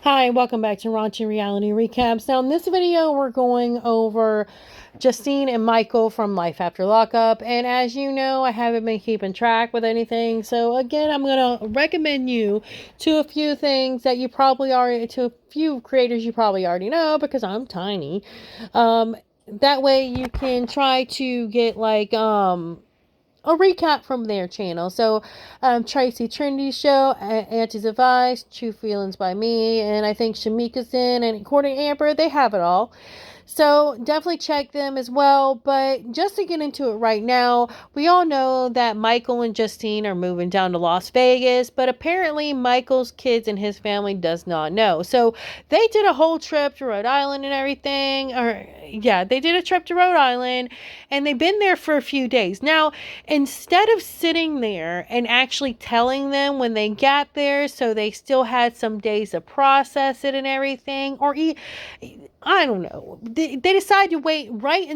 Hi, welcome back to Raunchy Reality Recaps. Now, in this video, we're going over Justine and Michael from Life After Lockup. And as you know, I haven't been keeping track with anything. So, again, I'm going to recommend you to a few things that you probably already, to a few creators you probably already know because I'm tiny. That way you can try to get a recap from their channel. So, Tracy Trinity Show, Auntie's Advice, True Feelings by Me, and I think Shamika's in, and according to Amber, they have it all. So definitely check them as well. But just to get into it right now, we all know that Michael and Justine are moving down to Las Vegas, but apparently Michael's kids and his family does not know. So they did a whole trip to Rhode Island and everything. Or yeah, they did a trip to Rhode Island and they've been there for a few days. Now, instead of sitting there and actually telling them when they got there, so they still had some days to process it and everything, or I don't know. They decide to wait right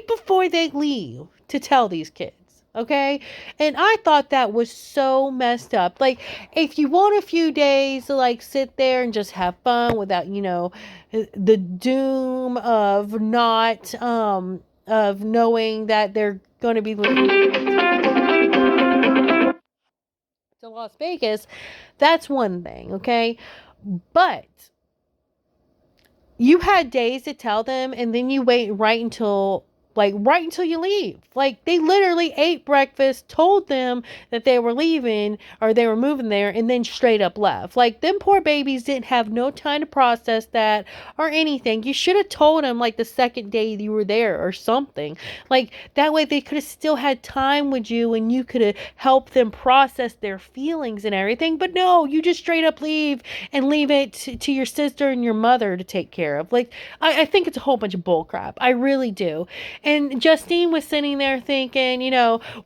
before they leave to tell these kids. Okay. And I thought that was so messed up. Like, if you want a few days to sit there and just have fun without, the doom of not, of knowing that they're going to be to Las Vegas, that's one thing. Okay. But you had days to tell them and then you wait right until you leave. Like, they literally ate breakfast, told them that they were leaving or they were moving there, and then straight up left. Like, them poor babies didn't have no time to process that or anything. You should have told them the second day you were there or something. Like, that way they could have still had time with you and you could have helped them process their feelings and everything. But no, you just straight up leave and leave it to your sister and your mother to take care of. Like, I think it's a whole bunch of bull crap. I really do. And Justine was sitting there thinking,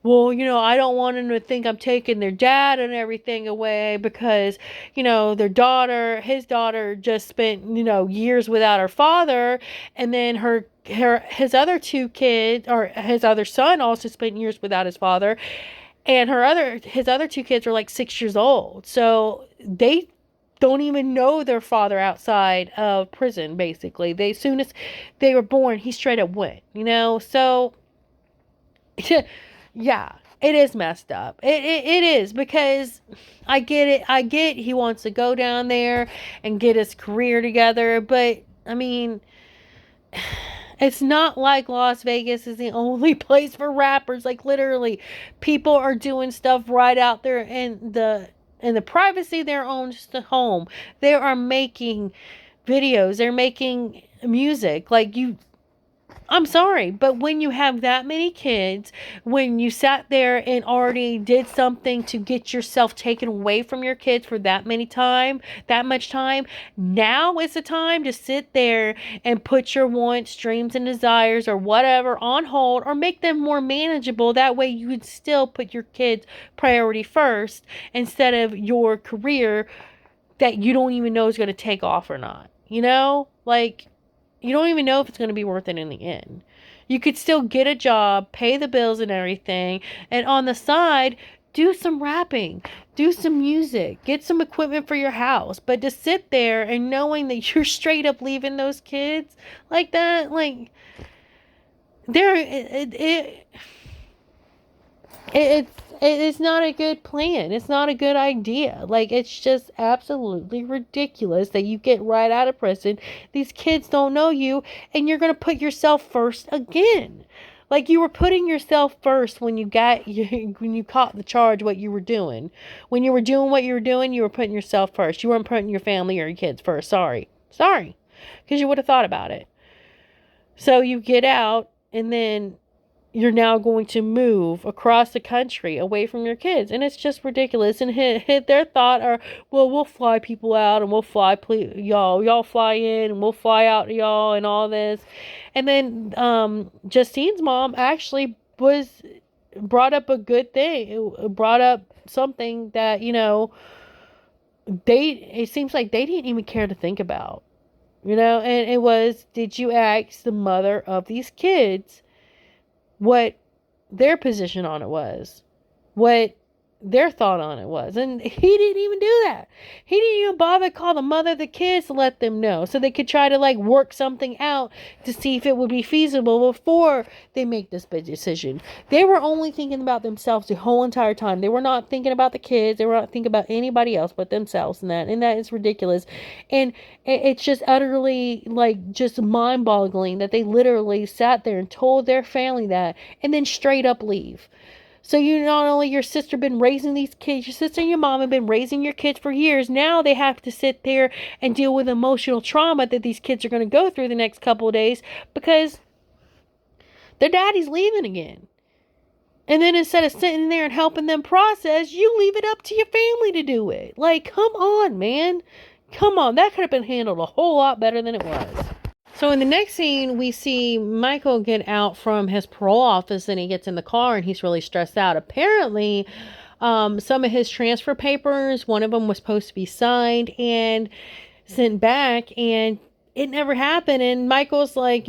well, I don't want them to think I'm taking their dad and everything away because, his daughter just spent, years without her father. And then his other two kids, or his other son, also spent years without his father. And his other two kids were like 6 years old. So they don't even know their father outside of prison. Basically, as soon as they were born, he straight up went, so yeah, it is messed up. It is, because I get it. He wants to go down there and get his career together, but I mean, it's not like Las Vegas is the only place for rappers. Like, literally, people are doing stuff right out there in the privacy of their own home. They are making videos. They're making music. I'm sorry, but when you have that many kids, when you sat there and already did something to get yourself taken away from your kids for that much time, now is the time to sit there and put your wants, dreams, and desires or whatever on hold, or make them more manageable. That way you would still put your kids priority first instead of your career that you don't even know is going to take off or not. You don't even know if it's going to be worth it in the end. You could still get a job, pay the bills and everything, and on the side, do some rapping, do some music, get some equipment for your house. But to sit there and knowing that you're straight up leaving those kids like that, it's it's not a good plan. It's not a good idea. It's just absolutely ridiculous that you get right out of prison. These kids don't know you, and you're going to put yourself first again. Like, you were putting yourself first when when you caught the charge what you were doing. When you were doing what you were doing, you were putting yourself first. You weren't putting your family or your kids first. Sorry. Sorry. Because you would have thought about it. So you get out, and then you're now going to move across the country away from your kids, and it's just ridiculous. And hit their thought are, well, we'll fly people out, and we'll fly y'all fly in, and we'll fly out y'all, and all this. And then Justine's mom actually brought up a good thing. It brought up something that it seems like they didn't even care to think about. And it was, did you ask the mother of these kids what their position on it was? What their thought on it was. And he didn't even do that. He didn't even bother to call the mother of the kids to let them know so they could try to like work something out to see if it would be feasible before they make this big decision. They were only thinking about themselves the whole entire time. They were not thinking about the kids. They were not thinking about anybody else but themselves, and that is ridiculous. And it's just utterly like just mind-boggling that they literally sat there and told their family that and then straight up leave. So you not only your sister been raising these kids, your sister and your mom have been raising your kids for years. Now they have to sit there and deal with emotional trauma that these kids are going to go through the next couple of days because their daddy's leaving again. And then instead of sitting there and helping them process, you leave it up to your family to do it. Like, come on, man. Come on. That could have been handled a whole lot better than it was. So in the next scene, we see Michael get out from his parole office and he gets in the car and he's really stressed out. Apparently, some of his transfer papers, one of them was supposed to be signed and sent back and it never happened. And Michael's like,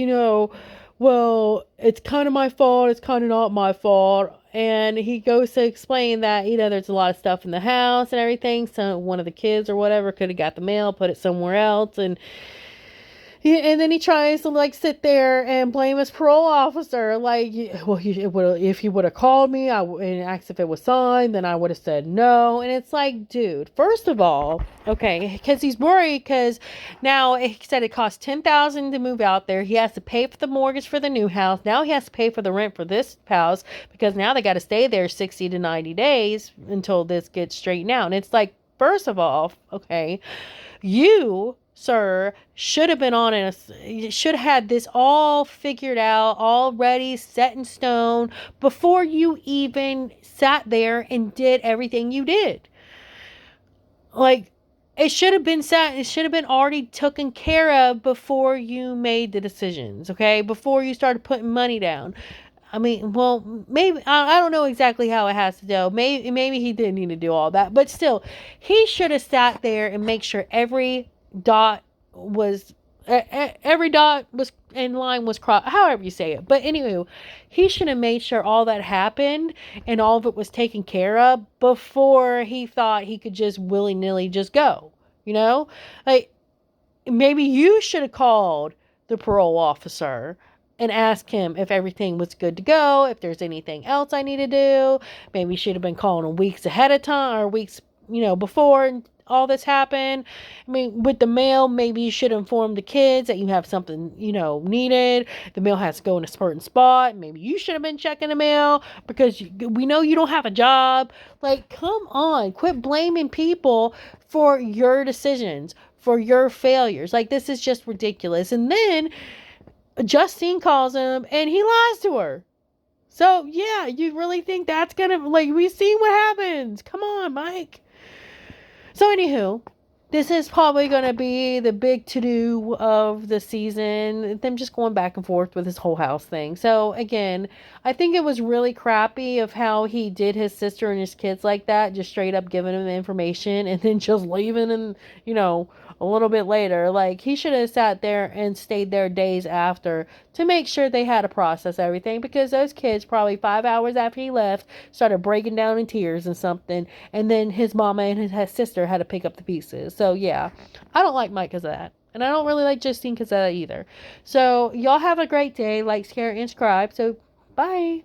well, it's kind of my fault. It's kind of not my fault. And he goes to explain that, there's a lot of stuff in the house and everything. So one of the kids or whatever could have got the mail, put it somewhere else. And then he tries to like sit there and blame his parole officer. Like, well, if he would have called me and asked if it was signed, then I would have said no. And it's like, dude, first of all, okay, because he's worried because now he said it costs $10,000 to move out there. He has to pay for the mortgage for the new house. Now he has to pay for the rent for this house because now they got to stay there 60 to 90 days until this gets straightened out. And it's like, first of all, okay, you, sir, should have been on it. Should have had this all figured out, already set in stone before you even sat there and did everything you did. Like, it should have been set. It should have been already taken care of before you made the decisions. Okay, before you started putting money down. I mean, well, maybe, I don't know exactly how it has to go. Maybe he didn't need to do all that. But still, he should have sat there and make sure every dot was in line was crossed, however you say it. But anyway, he should have made sure all that happened and all of it was taken care of before he thought he could just willy-nilly just go. Like, maybe you should have called the parole officer and ask him if everything was good to go, if there's anything else I need to do. Maybe you should have been calling him weeks ahead of time or weeks, before all this happened. I mean, with the mail, maybe you should inform the kids that you have something, needed. The mail has to go in a certain spot. Maybe you should have been checking the mail because we know you don't have a job. Like, come on, quit blaming people for your decisions, for your failures. Like, this is just ridiculous. And then Justine calls him and he lies to her. So yeah, you really think that's gonna, like, we've seen what happens. Come on, Mike. So anywho, this is probably going to be the big to-do of the season. Them just going back and forth with this whole house thing. So again, I think it was really crappy of how he did his sister and his kids like that. Just straight up giving them the information and then just leaving and, a little bit later. Like, he should have sat there and stayed there days after to make sure they had to process everything. Because those kids probably 5 hours after he left started breaking down in tears and something. And then his mama and his sister had to pick up the pieces. So yeah, I don't like Mike because of that. And I don't really like Justine because of that either. So y'all have a great day. Like, share, and subscribe. So bye.